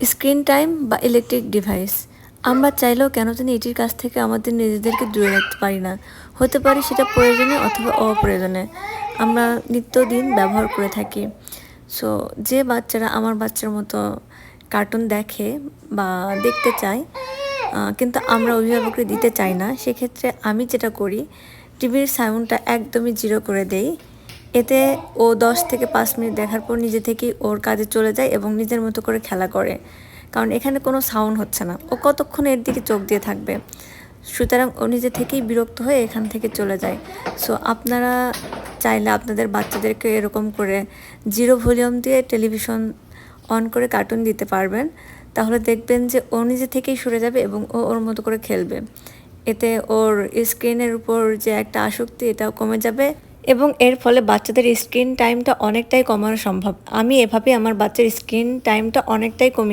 Screen time বা electric device আমরা চাইলেও কেন জানি এটির কাছ থেকে আমাদের নিজেদেরকে দূরে রাখতে পারি না। হতে পারে সেটা প্রয়োজনে অথবা অপ্রয়োজনে আমরা নিত্যদিন ব্যবহার করে থাকি। সো যে বাচ্চারা আমার বাচ্চার মতো কার্টুন দেখে বা দেখতে চায় কিন্তু আমরা অভিভাবকরা দিতে চাই না, সেক্ষেত্রে আমি যেটা করি টিভির সাউন্ডটা একদমই জিরো করে দেই। এতে ও 10 থেকে 5 মিনিট দেখার পর নিজে থেকেই ওর কাজে চলে যায় এবং নিজের মতো করে খেলা করে, কারণ এখানে কোনো সাউন্ড হচ্ছে না। ও কতক্ষণ এর দিকে চোখ দিয়ে থাকবে, সুতরাং ও নিজে থেকেই বিরক্ত হয়ে এখান থেকে চলে যায়। সো আপনারা চাইলে আপনাদের বাচ্চাদেরকে এরকম করে জিরো ভলিউম দিয়ে টেলিভিশন অন করে কার্টুন দিতে পারবেন, তাহলে দেখবেন যে ও নিজে থেকেই সরে যাবে এবং ও ওর মতো করে খেলবে। এতে ওর স্ক্রিনের উপর যে একটা আসক্তি এটাও কমে যাবে এবং এর ফলে বাচ্চাদের স্ক্রিন টাইমটা অনেকটাই কমানো সম্ভব। আমি এভাবে আমার বাচ্চার স্ক্রিন টাইমটা অনেকটাই কমিয়ে